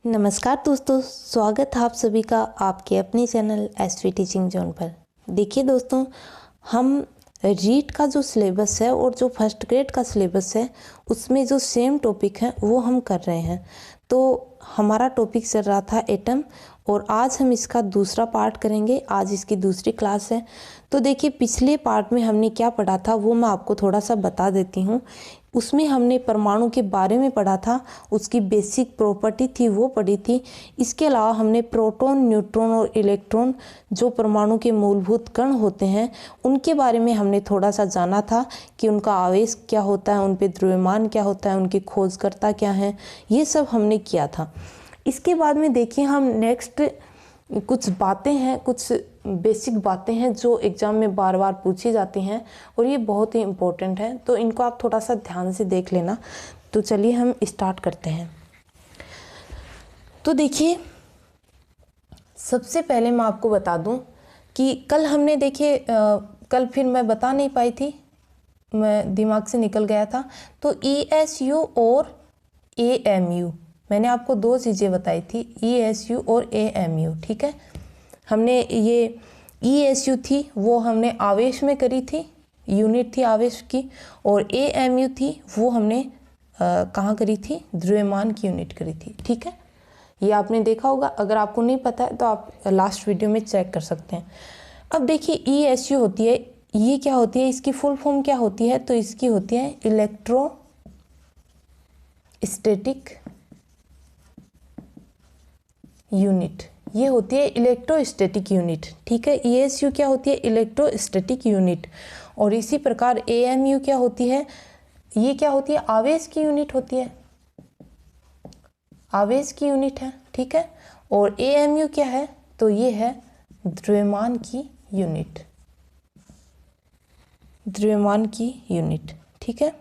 नमस्कार दोस्तों, स्वागत है आप सभी का आपके अपने चैनल एसवी टीचिंग जोन पर। देखिए दोस्तों, हम रीट का जो सिलेबस है और जो फर्स्ट ग्रेड का सिलेबस है उसमें जो सेम टॉपिक है वो हम कर रहे हैं। तो हमारा टॉपिक चल रहा था एटम और आज हम इसका दूसरा पार्ट करेंगे। आज इसकी दूसरी क्लास है। तो देखिए, पिछले पार्ट में हमने क्या पढ़ा था वो मैं आपको थोड़ा सा बता देती हूँ। उसमें हमने परमाणु के बारे में पढ़ा था, उसकी बेसिक प्रॉपर्टी थी वो पढ़ी थी। इसके अलावा हमने प्रोटॉन, न्यूट्रॉन और इलेक्ट्रॉन जो परमाणु के मूलभूत कण होते हैं उनके बारे में हमने थोड़ा सा जाना था कि उनका आवेश क्या होता है, उन पे द्रव्यमान क्या होता है, उनके खोजकर्ता क्या हैं, ये सब हमने किया था। इसके बाद में देखिए, हम नेक्स्ट कुछ बातें हैं, कुछ बेसिक बातें हैं जो एग्ज़ाम में बार बार पूछी जाती हैं और ये बहुत ही इम्पोर्टेंट है, तो इनको आप थोड़ा सा ध्यान से देख लेना। तो चलिए हम स्टार्ट करते हैं। तो देखिए, सबसे पहले मैं आपको बता दूं कि कल हमने देखिए कल फिर मैं बता नहीं पाई थी, मैं दिमाग से निकल गया था। तो ESU और AMU मैंने आपको दो चीज़ें बताई थी, ESU और AMU। ठीक है, हमने ये ESU थी वो हमने आवेश में करी थी, यूनिट थी आवेश की, और AMU थी वो हमने कहाँ करी थी, द्रव्यमान की यूनिट करी थी। ठीक है, ये आपने देखा होगा। अगर आपको नहीं पता है तो आप लास्ट वीडियो में चेक कर सकते हैं। अब देखिए, ESU होती है, ये क्या होती है, इसकी फुल फॉर्म क्या होती है, तो इसकी होती है इलेक्ट्रोस्टैटिक यूनिट। ये होती है इलेक्ट्रोस्टैटिक यूनिट। ठीक है, ESU क्या होती है, इलेक्ट्रोस्टैटिक यूनिट। और इसी प्रकार AMU क्या होती है, ये क्या होती है, आवेश की यूनिट होती है, आवेश की यूनिट है। ठीक है, और AMU क्या है, तो ये है द्रव्यमान की यूनिट, द्रव्यमान की यूनिट। ठीक है,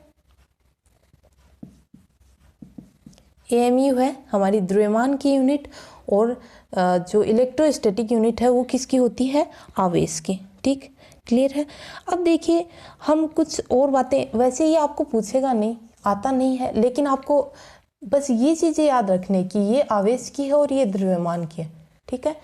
AMU है हमारी द्रव्यमान की यूनिट और जो इलेक्ट्रोस्टैटिक यूनिट है वो किसकी होती है, आवेश की। ठीक, क्लियर है। अब देखिए, हम कुछ और बातें, वैसे ये आपको पूछेगा नहीं, आता नहीं है, लेकिन आपको बस ये चीज़ें याद रखने की, ये आवेश की है और ये द्रव्यमान की है। ठीक है,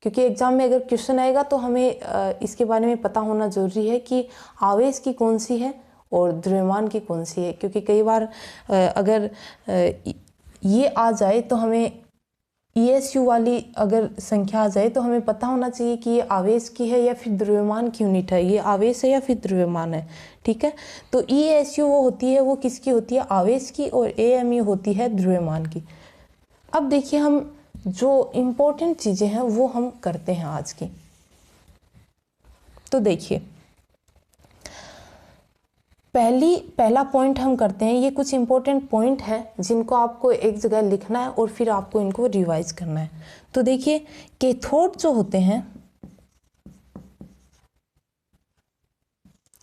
क्योंकि एग्जाम में अगर क्वेश्चन आएगा तो हमें इसके बारे में पता होना जरूरी है कि आवेश की कौन सी है और द्रव्यमान की कौन सी है। क्योंकि कई बार अगर ये आ जाए तो हमें ESU वाली अगर संख्या आ जाए तो हमें पता होना चाहिए कि ये आवेश की है या फिर द्रव्यमान की यूनिट है, ये आवेश है या फिर द्रव्यमान है। ठीक है, तो ESU वो होती है, वो किसकी होती है, आवेश की, और AMU होती है द्रव्यमान की। अब देखिए, हम जो इम्पोर्टेंट चीज़ें हैं वो हम करते हैं आज की। तो देखिए, पहला पॉइंट हम करते हैं, ये कुछ इंपॉर्टेंट पॉइंट है जिनको आपको एक जगह लिखना है और फिर आपको इनको रिवाइज करना है। तो देखिए, कैथोड जो होते हैं,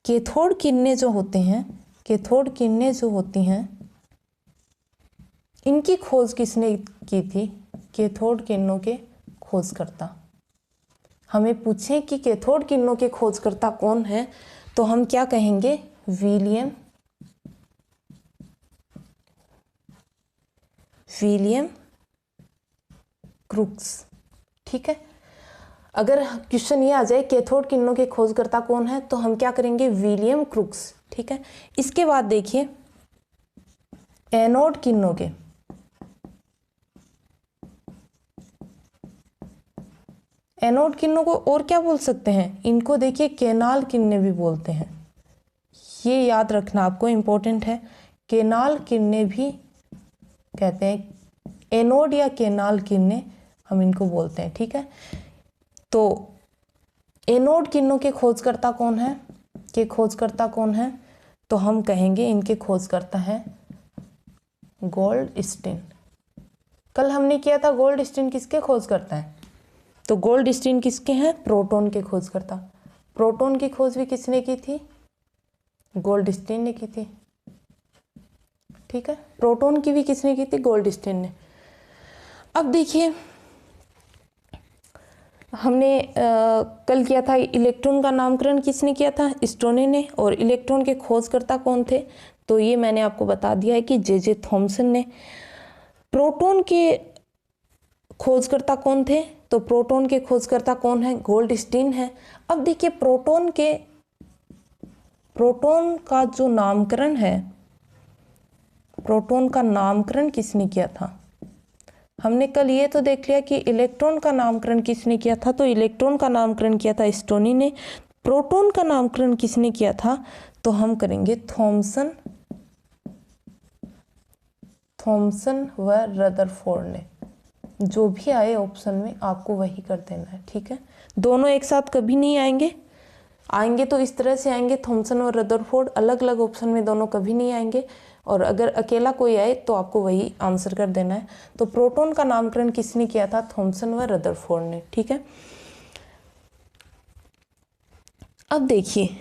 कैथोड किरणें जो होते हैं, कैथोड किरणें जो होती हैं, इनकी खोज किसने की थी, कैथोड किरणों के खोजकर्ता। हमें पूछें कि कैथोड किरणों के खोजकर्ता कौन है, तो हम क्या कहेंगे, विलियम क्रूक्स। ठीक है, अगर क्वेश्चन ये आ जाए कैथोड किरणों के खोजकर्ता कौन है तो हम क्या करेंगे, विलियम क्रूक्स। ठीक है, इसके बाद देखिए, एनोड किरणों के, एनोड किरणों को और क्या बोल सकते हैं, इनको देखिए केनाल किरणें भी बोलते हैं। ये याद रखना आपको, इंपॉर्टेंट है। केनाल किरणें भी कहते हैं, एनोड या केनाल किरणें हम इनको बोलते हैं। ठीक है, तो एनोड किरणों के खोजकर्ता कौन है, तो हम कहेंगे इनके खोजकर्ता हैं गोल्डस्टीन। कल हमने किया था गोल्डस्टीन किसके खोजकर्ता है, तो गोल्डस्टीन किसके हैं, प्रोटॉन के खोजकर्ता। प्रोटॉन की खोज भी किसने की थी, गोल्डस्टीन ने की थी। ठीक है, प्रोटॉन की भी किसने की थी, गोल्डस्टीन ने। अब देखिए, हमने कल किया था, इलेक्ट्रॉन का नामकरण किसने किया था, स्टोने ने, और इलेक्ट्रॉन के खोजकर्ता कौन थे, तो ये मैंने आपको बता दिया है कि जे थॉमसन ने। प्रोटॉन के खोजकर्ता कौन थे? तो प्रोटॉन के खोजकर्ता कौन है? गोल्डस्टीन है। अब देखिए प्रोटॉन का जो नामकरण है, प्रोटॉन का नामकरण किसने किया था? हमने कल ये तो देख लिया कि इलेक्ट्रॉन का नामकरण किसने किया था, तो इलेक्ट्रॉन का नामकरण किया था स्टोनी ने। प्रोटॉन का नामकरण किसने किया था? तो हम करेंगे थॉमसन व रदरफोर्ड ने। जो भी आए ऑप्शन में आपको वही कर देना है, ठीक है। दोनों एक साथ कभी नहीं आएंगे तो इस तरह से आएंगे, थॉमसन और रदरफोर्ड। अलग अलग ऑप्शन में दोनों कभी नहीं आएंगे, और अगर अकेला कोई आए तो आपको वही आंसर कर देना है। तो प्रोटॉन का नामकरण किसने किया था? थॉमसन व रदरफोर्ड ने, ठीक है। अब देखिए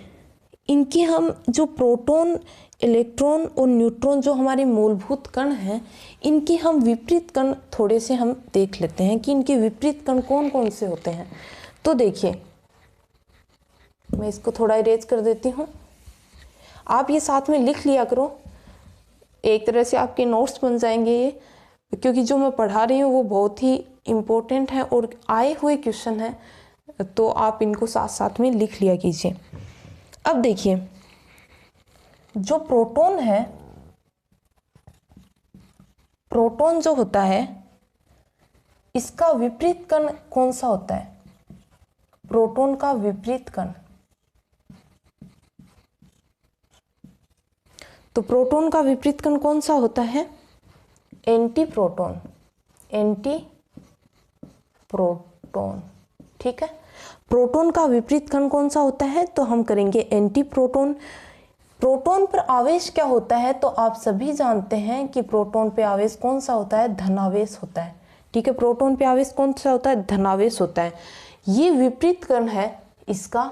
इनकी हम जो प्रोटॉन, इलेक्ट्रॉन और न्यूट्रॉन जो हमारे मूलभूत कण हैं, इनके हम विपरीत कण थोड़े से हम देख लेते हैं कि इनके विपरीत कण कौन कौन से होते हैं। तो देखिए मैं इसको थोड़ा इरेज कर देती हूँ, आप ये साथ में लिख लिया करो, एक तरह से आपके नोट्स बन जाएंगे ये, क्योंकि जो मैं पढ़ा रही हूँ वो बहुत ही इम्पोर्टेंट है और आए हुए क्वेश्चन है, तो आप इनको साथ साथ में लिख लिया कीजिए। अब देखिए जो प्रोटॉन है, प्रोटॉन जो होता है इसका विपरीत कण कौन सा होता है? प्रोटॉन का विपरीत कण, तो प्रोटॉन का विपरीत कण कौन सा होता है? एंटी प्रोटॉन, एंटी प्रोटॉन, ठीक है। प्रोटॉन का विपरीत कण कौन सा होता है? तो हम करेंगे एंटी प्रोटॉन। प्रोटॉन पर आवेश क्या होता है? तो आप सभी जानते हैं कि प्रोटॉन पे आवेश कौन सा होता है? धनावेश होता है, ठीक है। प्रोटॉन पे आवेश कौन सा होता है? धनावेश होता है। ये विपरीत कण है इसका,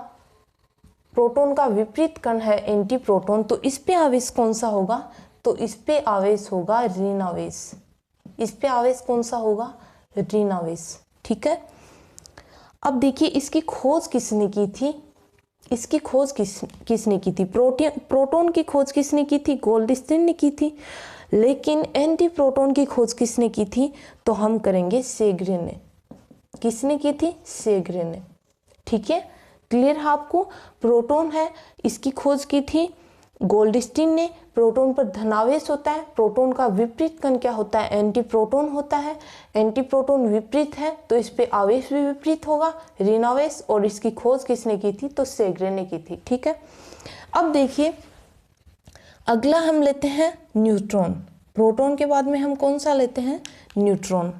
प्रोटॉन का विपरीत कण है एंटी प्रोटॉन, तो इस पे आवेश कौन सा होगा? तो इस पे आवेश होगा ऋण आवेश। इस पे आवेश कौन सा होगा? ऋण आवेश, ठीक है। अब देखिए इसकी खोज किसने की थी? इसकी खोज किसने की थी? प्रोटॉन की खोज किसने की थी? गोल्डस्टीन ने की थी। लेकिन एंटी प्रोटॉन की खोज किसने की थी? तो हम करेंगे सेग्रे ने। किसने की थी? सेग्रे ने, ठीक है। क्लियर है आपको? प्रोटॉन है इसकी खोज की थी गोल्डस्टीन ने। प्रोटॉन पर धनावेश होता है, प्रोटॉन का विपरीत कण क्या होता है? एंटी प्रोटॉन होता है। एंटी प्रोटॉन विपरीत है तो इस पे आवेश भी विपरीत होगा, ऋणावेश। और इसकी खोज किसने की थी? तो सेग्रे ने की थी, ठीक है। अब देखिए अगला हम लेते हैं न्यूट्रॉन। प्रोटॉन के बाद में हम कौन सा लेते हैं? न्यूट्रॉन,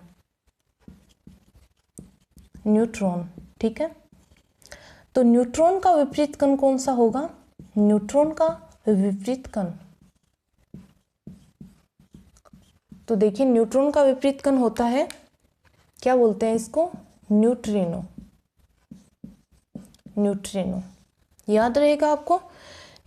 न्यूट्रॉन, ठीक है। तो न्यूट्रॉन का विपरीत कण कौन सा होगा? न्यूट्रॉन का विपरीत कण, तो देखिए न्यूट्रॉन का विपरीत कण होता है, क्या बोलते हैं इसको? न्यूट्रिनो। न्यूट्रिनो याद रहेगा आपको,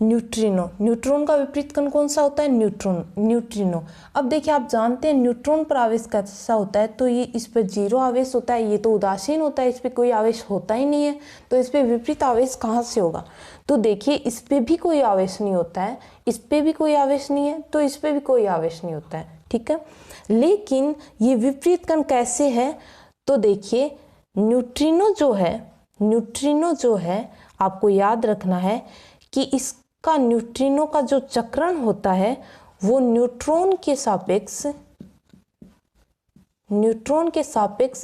न्यूट्रिनो। न्यूट्रॉन का विपरीत कण कौन सा होता है? न्यूट्रिनो। अब देखिए आप जानते हैं न्यूट्रॉन पर आवेश कैसा होता है, तो ये इस पर 0 आवेश होता है, ये तो उदासीन होता है, इस पर कोई आवेश होता ही नहीं है, तो इस पर विपरीत आवेश कहाँ से होगा? तो देखिए इस पर भी कोई आवेश नहीं होता है, इस पर भी कोई आवेश नहीं है, तो इस पर भी कोई आवेश नहीं होता है, ठीक है। लेकिन ये विपरीत कण कैसे है? तो देखिए न्यूट्रिनो जो है आपको याद रखना है कि इसका न्यूट्रिनो का जो चक्रण होता है वो न्यूट्रॉन के सापेक्ष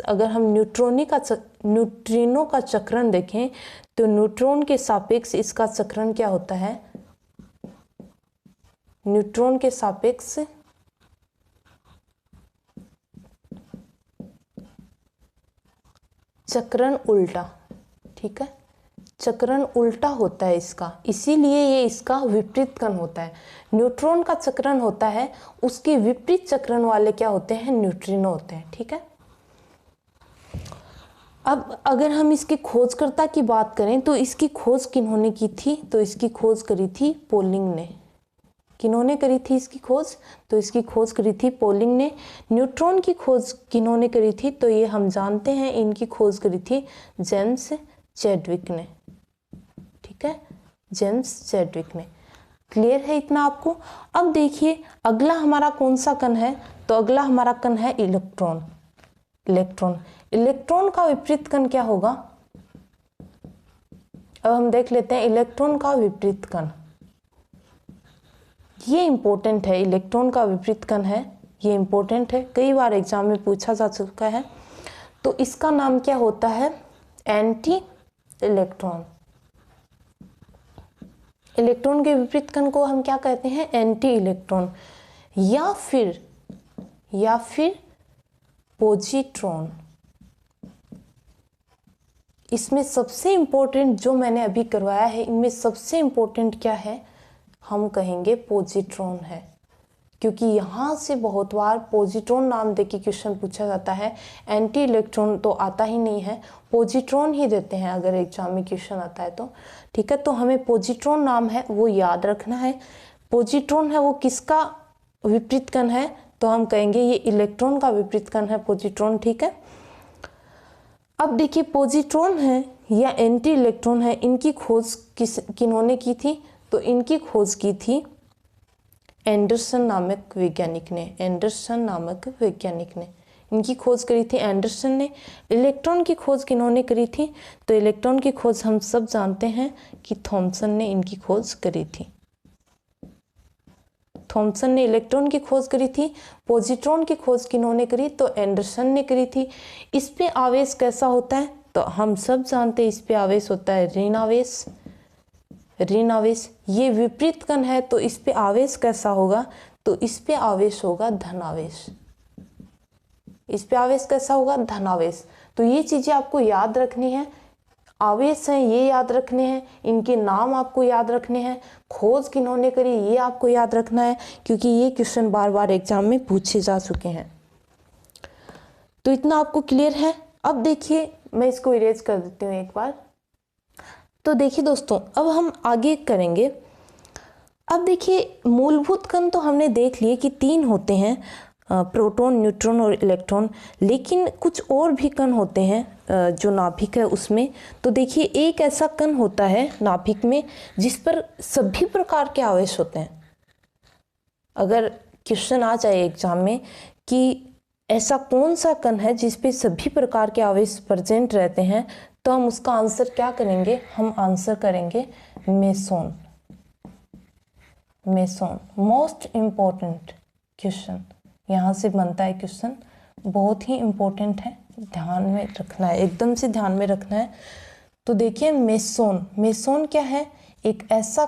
अगर हम न्यूट्रिनो का चक्रण देखें तो न्यूट्रॉन के सापेक्ष इसका चक्रण क्या होता है? न्यूट्रॉन के सापेक्ष चक्रण उल्टा, ठीक है। चक्रण उल्टा होता है इसका, इसीलिए ये इसका विपरीत कण होता है। न्यूट्रॉन का चक्रण होता है, उसके विपरीत चक्रण वाले क्या होते हैं? न्यूट्रिनो होते हैं, ठीक है। अब अगर हम इसके खोजकर्ता की बात करें तो इसकी खोज किन्होंने की थी? तो इसकी खोज करी थी पोलिंग ने। किन्होंने करी थी इसकी खोज? तो इसकी खोज करी थी पोलिंग ने। न्यूट्रॉन की खोज किन्होंने करी थी? तो ये हम जानते हैं, इनकी खोज करी थी जेम्स चैडविक ने, ठीक है, जेम्स चैडविक ने। क्लियर है इतना आपको? अब देखिए अगला हमारा कौन सा कण है? तो अगला हमारा कण है इलेक्ट्रॉन। इलेक्ट्रॉन। इलेक्ट्रॉन का विपरीत कण क्या होगा? अब हम देख लेते हैं इलेक्ट्रॉन का विपरीत कण। ये इंपॉर्टेंट है, इलेक्ट्रॉन का विपरीत कण है, ये इंपॉर्टेंट है, कई बार एग्जाम में पूछा जा चुका है। तो इसका नाम क्या होता है? Anti electron. इलेक्ट्रॉन के विपरीत कण को हम क्या कहते हैं? एंटी इलेक्ट्रॉन या फिर पॉजिट्रॉन। इसमें सबसे इंपॉर्टेंट जो मैंने अभी करवाया है, इनमें सबसे इंपॉर्टेंट क्या है? हम कहेंगे पॉजिट्रॉन है, क्योंकि यहाँ से बहुत बार पॉजिट्रॉन नाम देके क्वेश्चन पूछा जाता है। एंटी इलेक्ट्रॉन तो आता ही नहीं है, पॉजिट्रॉन ही देते हैं अगर एग्जाम में क्वेश्चन आता है तो। ठीक है, तो हमें पॉजिट्रॉन नाम है वो याद रखना है। पॉजिट्रॉन है वो किसका विपरीत कण है? तो हम कहेंगे ये इलेक्ट्रॉन का विपरीत कण है पॉजिट्रॉन। ठीक है, अब देखिए पॉजिट्रॉन है या एंटी इलेक्ट्रॉन है, इनकी खोज किन्होंने की थी? तो इनकी खोज की थी एंडरसन नामक वैज्ञानिक ने। एंडरसन नामक वैज्ञानिक ने इनकी खोज करी थी, एंडरसन ने। इलेक्ट्रॉन की खोज किन्होंने करी थी? तो इलेक्ट्रॉन की खोज हम सब जानते हैं कि थॉमसन ने इनकी खोज करी थी। थॉमसन ने इलेक्ट्रॉन की खोज करी थी। पॉजिट्रॉन की खोज किन्होंने करी? तो एंडरसन ने करी थी। इस पे आवेश कैसा होता है? तो हम सब जानते हैं इस पे आवेश होता है ऋण आवेश। ऋण आवेश, ये विपरीत कण है तो इस पे आवेश कैसा होगा? तो इस पे आवेश होगा धन आवेश। इस पे आवेश कैसा होगा? धन आवेश। तो ये चीजें आपको याद रखनी है। आवेश हैं ये याद रखने हैं, इनके नाम आपको याद रखने हैं, खोज किन्होंने करी ये आपको याद रखना है, क्योंकि ये क्वेश्चन बार बार एग्जाम में पूछे जा चुके हैं। तो इतना आपको क्लियर है। अब देखिए मैं इसको इरेज कर देती हूँ एक बार। तो देखिए दोस्तों, अब हम आगे करेंगे। अब देखिए मूलभूत कण तो हमने देख लिए कि 3 होते हैं, प्रोटॉन, न्यूट्रॉन और इलेक्ट्रॉन। लेकिन कुछ और भी कण होते हैं जो नाभिक है उसमें। तो देखिए एक ऐसा कण होता है नाभिक में जिस पर सभी प्रकार के आवेश होते हैं। अगर क्वेश्चन आ जाए एग्जाम में कि ऐसा कौन सा कण है जिस पे सभी प्रकार के आवेश प्रेजेंट रहते हैं, तो हम उसका आंसर क्या करेंगे? हम आंसर करेंगे meson. Meson most important question यहाँ से बनता है। क्वेश्चन बहुत ही इम्पोर्टेंट है, ध्यान में रखना है, एकदम से ध्यान में रखना है। तो देखिए मेसोन, मेसोन क्या है? एक ऐसा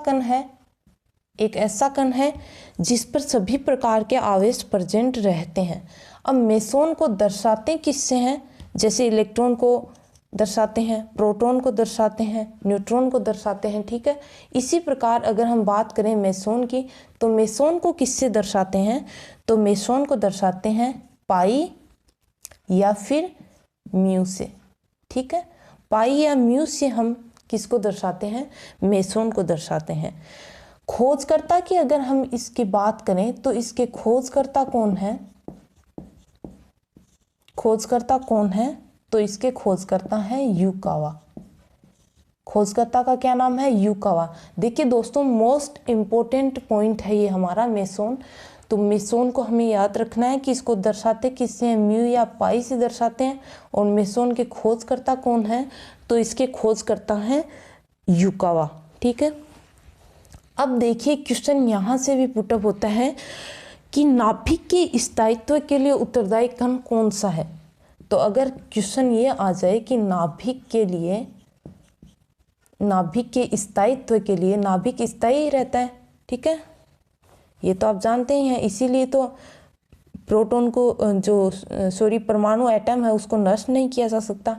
कण है जिस पर सभी प्रकार के आवेश प्रेजेंट रहते हैं। अब मेसोन को दर्शाते किससे हैं? जैसे इलेक्ट्रॉन को दर्शाते हैं, प्रोटॉन को दर्शाते हैं, न्यूट्रॉन को दर्शाते हैं। ठीक है, इसी प्रकार अगर हम बात करें मेसोन की, तो मेसोन को किससे दर्शाते हैं? तो मेसोन को दर्शाते हैं पाई या फिर म्यू से। ठीक है, पाई या म्यू से हम किसको दर्शाते हैं? मेसोन को दर्शाते हैं। खोजकर्ता की अगर हम इसकी बात करें तो इसके खोजकर्ता कौन है? खोजकर्ता कौन है? तो इसके खोजकर्ता है युकावा। खोजकर्ता का क्या नाम है? युकावा। देखिए दोस्तों मोस्ट इम्पोर्टेंट पॉइंट है ये हमारा मेसोन। तो मेसोन को हमें याद रखना है कि इसको दर्शाते किससे हैं? म्यू या पाई से दर्शाते हैं। और मेसोन के खोजकर्ता कौन है? तो इसके खोजकर्ता हैं युकावा। ठीक है, अब देखिए क्वेश्चन यहाँ से भी पुटअप होता है कि नाभिक के स्थायित्व के लिए उत्तरदायी कण कौन सा है? तो अगर क्वेश्चन ये आ जाए कि नाभिक के स्थायित्व के लिए, नाभिक स्थायी रहता है। ठीक है, ये तो आप जानते ही हैं, इसीलिए तो प्रोटॉन को परमाणु एटम है उसको नष्ट नहीं किया जा सकता।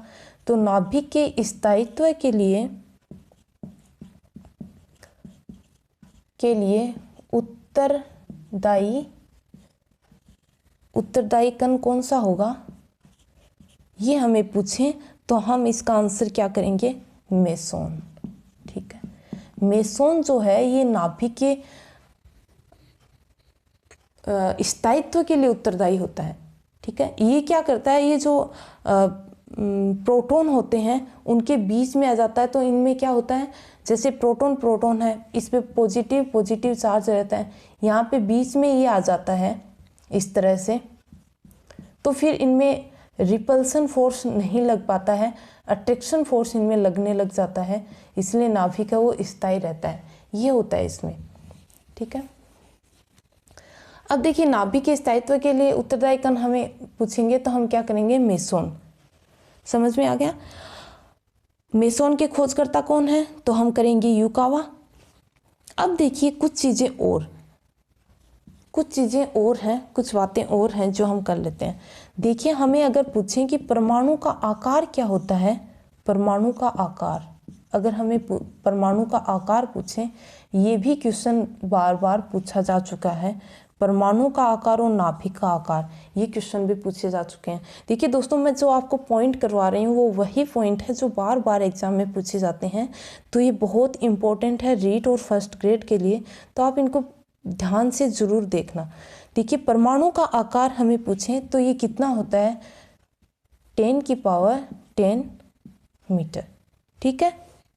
तो नाभिक के स्थायित्व के लिए उत्तरदायी कण कौन सा होगा? ये हमें पूछें तो हम इसका आंसर क्या करेंगे? मेसोन। ठीक है, मेसोन जो है ये नाभिक के स्थायित्व के लिए उत्तरदायी होता है। ठीक है, ये क्या करता है? ये जो प्रोटॉन होते हैं उनके बीच में आ जाता है। तो इनमें क्या होता है? जैसे प्रोटॉन है, इस पे पॉजिटिव चार्ज रहता है, यहाँ पे बीच में ये आ जाता है इस तरह से। तो फिर इनमें रिपल्सन फोर्स नहीं लग पाता है, अट्रैक्शन फोर्स इनमें लगने लग जाता है, इसलिए नाभिक है वो स्थायी रहता है। ये होता है इसमें, ठीक है। अब देखिए नाभिक के स्थायित्व के लिए उत्तरदायी कण हमें पूछेंगे तो हम क्या करेंगे, मेसोन। समझ में आ गया। मेसोन के खोजकर्ता कौन है, तो हम करेंगे युकावा। अब देखिए कुछ चीजें हैं, कुछ बातें और हैं जो हम कर लेते हैं। देखिए हमें अगर पूछें कि परमाणु का आकार क्या होता है, परमाणु का आकार, अगर हमें परमाणु का आकार पूछें, ये भी क्वेश्चन बार बार पूछा जा चुका है। परमाणु का आकार और नाभिक का आकार, ये क्वेश्चन भी पूछे जा चुके हैं। देखिए दोस्तों, मैं जो आपको पॉइंट करवा रही हूँ वो वही पॉइंट है जो बार बार एग्जाम में पूछे जाते हैं, तो ये बहुत इंपॉर्टेंट है रीट और फर्स्ट ग्रेड के लिए, तो आप इनको ध्यान से जरूर देखना। देखिए परमाणु का आकार हमें पूछें तो ये कितना होता है, 10 की पावर 10 मीटर, ठीक है,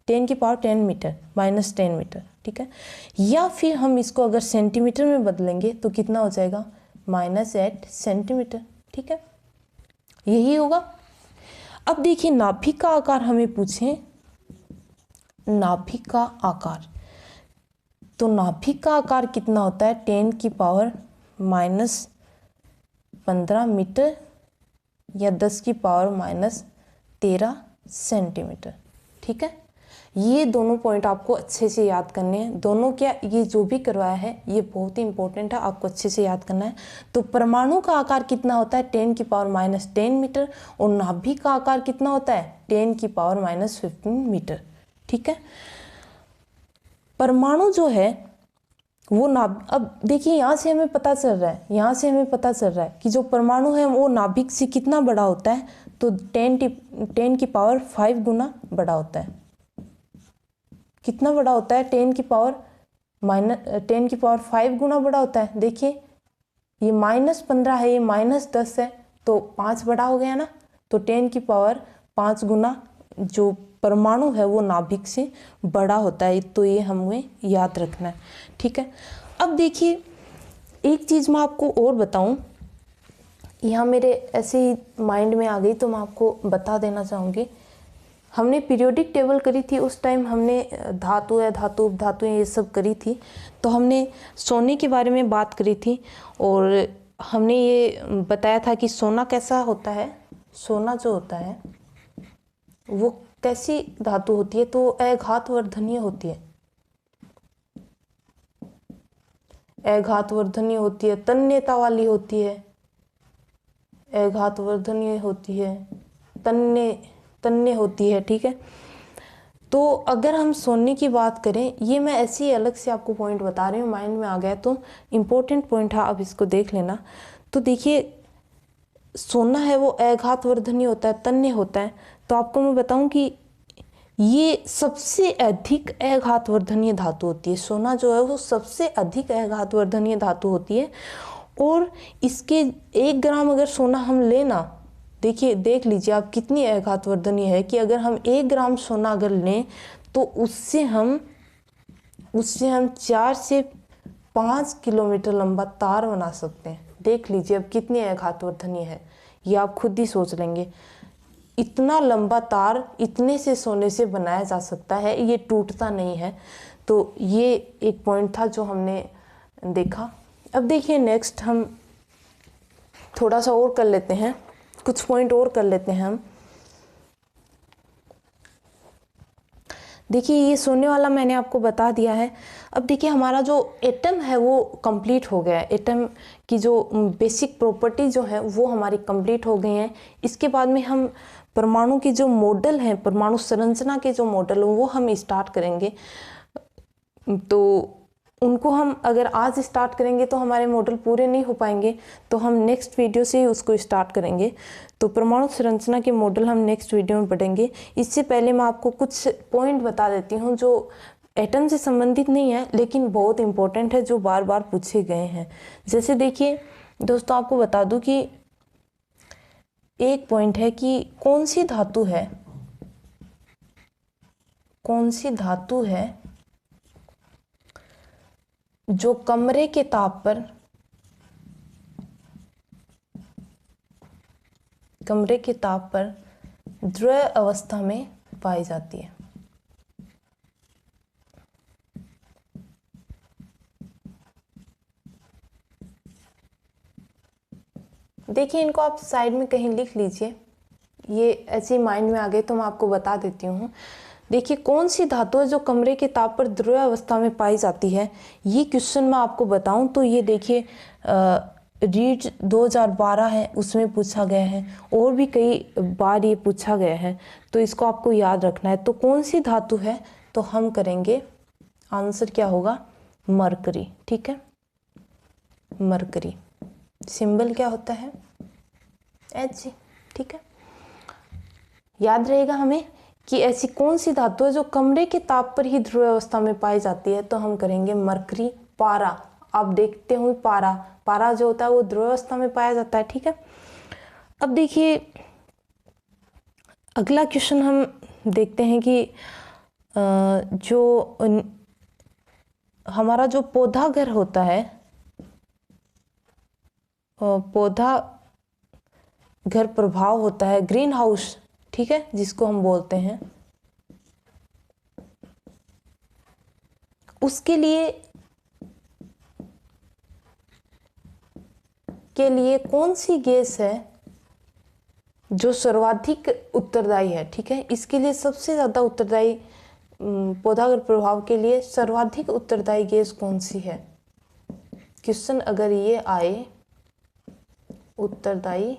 10 की पावर 10 मीटर माइनस 10 मीटर, ठीक है। या फिर हम इसको अगर सेंटीमीटर में बदलेंगे तो कितना हो जाएगा, -8 सेंटीमीटर, ठीक है, यही होगा। अब देखिए नाभिक का आकार हमें पूछें, नाभिक का आकार, तो नाभिक का आकार कितना होता है, 10 की पावर -15 मीटर या 10 की पावर -13 सेंटीमीटर, ठीक है। ये दोनों पॉइंट आपको अच्छे से याद करने हैं। दोनों क्या, ये जो भी करवाया है ये बहुत ही इंपॉर्टेंट है, आपको अच्छे से याद करना है। तो परमाणु का आकार कितना होता है, 10 की पावर -10 मीटर, और नाभिक का आकार कितना होता है, 10 की पावर -15 मीटर, ठीक है। परमाणु जो है वो अब देखिए यहाँ से हमें पता चल रहा है कि जो परमाणु है वो नाभिक से कितना बड़ा होता है, तो 10 की पावर 5 गुना बड़ा होता है। कितना बड़ा होता है, 10 की पावर 5 गुना बड़ा होता है। देखिए ये -15 है, ये -10 है, तो 5 बड़ा हो गया ना, तो 10 की पावर 5 गुना जो परमाणु है वो नाभिक से बड़ा होता है, तो ये हमें याद रखना है, ठीक है। अब देखिए एक चीज़ मैं आपको और बताऊं, यहाँ मेरे ऐसे ही माइंड में आ गई तो मैं आपको बता देना चाहूँगी। हमने पीरियोडिक टेबल करी थी, उस टाइम हमने धातु है, धातु उपधातुएं ये सब करी थी, तो हमने सोने के बारे में बात करी थी और हमने ये बताया था कि सोना कैसा होता है, सोना जो होता है वो कैसी धातु होती है, तो अघातवर्धनीय होती है, अघातवर्धनीय होती है, तन्यता वाली होती है, अघातवर्धनीय होती है, तन्य होती है, ठीक है। तो अगर हम सोने की बात करें, ये मैं ऐसे ही अलग से आपको पॉइंट बता रही हूँ, माइंड में आ गया तो इम्पोर्टेंट पॉइंट है, आप इसको देख लेना। तो देखिए सोना है वो अघातवर्धनीय होता है, तन्य होता है, तो आपको मैं बताऊं कि ये सबसे अधिक अघातवर्धनीय धातु होती है। सोना जो है वो सबसे अधिक अघातवर्धनीय धातु होती है, और इसके 1 ग्राम अगर सोना हम लेना, देखिए देख लीजिए आप कितनी अघातवर्धनीय है कि अगर हम 1 ग्राम सोना अगर लें तो उससे हम 4 से 5 किलोमीटर लंबा तार बना सकते हैं। देख लीजिए अब कितनी अघातवर्धनीय है, ये आप खुद ही सोच लेंगे। इतना लंबा तार इतने से सोने से बनाया जा सकता है, ये टूटता नहीं है। तो ये एक पॉइंट था जो हमने देखा। अब देखिए नेक्स्ट हम थोड़ा सा और कर लेते हैं, कुछ पॉइंट और कर लेते हैं हम। देखिए ये सोने वाला मैंने आपको बता दिया है। अब देखिए हमारा जो एटम है वो कंप्लीट हो गया है, एटम की जो बेसिक प्रॉपर्टी जो है वो हमारी कंप्लीट हो गई हैं। इसके बाद में हम परमाणु की जो मॉडल हैं, परमाणु संरचना के जो मॉडल वो हम स्टार्ट करेंगे। तो उनको हम अगर आज स्टार्ट करेंगे तो हमारे मॉडल पूरे नहीं हो पाएंगे, तो हम नेक्स्ट वीडियो से ही उसको स्टार्ट करेंगे। तो परमाणु संरचना के मॉडल हम नेक्स्ट वीडियो में पढ़ेंगे। इससे पहले मैं आपको कुछ पॉइंट बता देती हूँ जो एटम से संबंधित नहीं है लेकिन बहुत इंपॉर्टेंट है, जो बार बार पूछे गए हैं। जैसे देखिए दोस्तों, आपको बता दूं कि एक पॉइंट है कि कौन सी धातु है जो कमरे के ताप कमरे के ताप पर द्रव्य अवस्था में पाई जाती है। देखिए, इनको आप साइड में कहीं लिख लीजिए, ये ऐसे माइंड में आ गए तो मैं आपको बता देती हूँ। देखिए, कौन सी धातु है जो कमरे के ताप पर द्रव्य अवस्था में पाई जाती है, ये क्वेश्चन मैं आपको बताऊं तो ये देखिए रीट 2012 है, उसमें पूछा गया है, और भी कई बार ये पूछा गया है, तो इसको आपको याद रखना है। तो कौन सी धातु है, तो हम करेंगे आंसर क्या होगा, मरकरी। ठीक है, मरकरी, सिंबल क्या होता है, Hg। ठीक है, याद रहेगा हमें कि ऐसी कौन सी धातु है जो कमरे के ताप पर ही ध्रुव अवस्था में पाई जाती है, तो हम करेंगे मरकरी। पारा, आप देखते हो पारा, पारा जो होता है वो ध्रुव अवस्था में पाया जाता है। ठीक है, अब देखिए अगला क्वेश्चन हम देखते हैं कि जो हमारा जो पौधा घर होता है, पौधा घर प्रभाव होता है, ग्रीन हाउस, ठीक है, जिसको हम बोलते हैं, उसके लिए कौन सी गैस है जो सर्वाधिक उत्तरदायी है। ठीक है, इसके लिए सबसे ज्यादा उत्तरदायी, पौधागर प्रभाव के लिए सर्वाधिक उत्तरदायी गैस कौन सी है। क्वेश्चन अगर ये आए, उत्तरदायी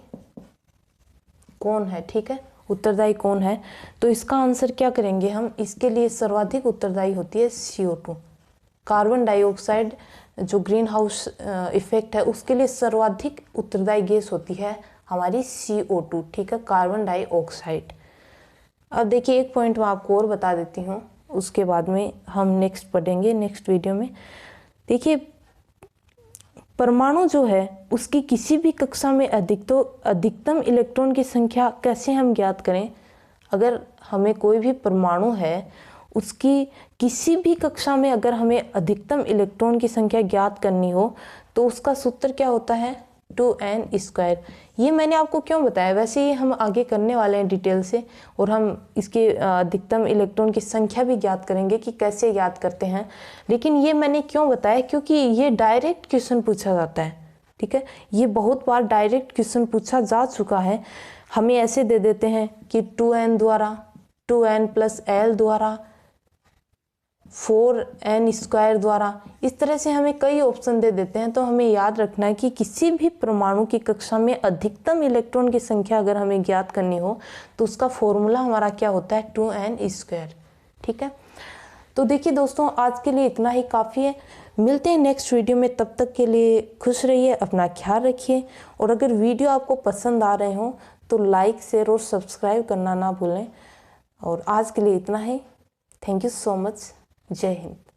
कौन है, ठीक है, उत्तरदायी कौन है, तो इसका आंसर क्या करेंगे हम, इसके लिए सर्वाधिक उत्तरदायी होती है CO2, कार्बन डाइऑक्साइड, जो ग्रीन हाउस इफेक्ट है उसके लिए सर्वाधिक उत्तरदायी गैस होती है हमारी CO2। ठीक है, कार्बन डाइऑक्साइड। अब देखिए एक पॉइंट मैं आपको और बता देती हूँ, उसके बाद में हम नेक्स्ट पढ़ेंगे नेक्स्ट वीडियो में। देखिए, परमाणु जो है उसकी किसी भी कक्षा में अधिकतम इलेक्ट्रॉन की संख्या कैसे हम ज्ञात करें। अगर हमें कोई भी परमाणु है, उसकी किसी भी कक्षा में अगर हमें अधिकतम इलेक्ट्रॉन की संख्या ज्ञात करनी हो तो उसका सूत्र क्या होता है, 2n²। ये मैंने आपको क्यों बताया, वैसे ही हम आगे करने वाले हैं डिटेल से, और हम इसके अधिकतम इलेक्ट्रॉन की संख्या भी ज्ञात करेंगे कि कैसे ज्ञात करते हैं। लेकिन ये मैंने क्यों बताया, क्योंकि ये डायरेक्ट क्वेश्चन पूछा जाता है। ठीक है, ये बहुत बार डायरेक्ट क्वेश्चन पूछा जा चुका है। हमें ऐसे दे देते हैं कि 2n द्वारा, 2n+l द्वारा, 4n² द्वारा, इस तरह से हमें कई ऑप्शन दे देते हैं। तो हमें याद रखना है कि किसी भी परमाणु की कक्षा में अधिकतम इलेक्ट्रॉन की संख्या अगर हमें ज्ञात करनी हो तो उसका फॉर्मूला हमारा क्या होता है, 2n²। ठीक है, तो देखिए दोस्तों, आज के लिए इतना ही काफ़ी है। मिलते हैं नेक्स्ट वीडियो में, तब तक के लिए खुश रहिए, अपना ख्याल रखिए, और अगर वीडियो आपको पसंद आ रहे हो तो लाइक, शेयर और सब्सक्राइब करना ना भूलें। और आज के लिए इतना ही, थैंक यू सो मच, जय हिंद।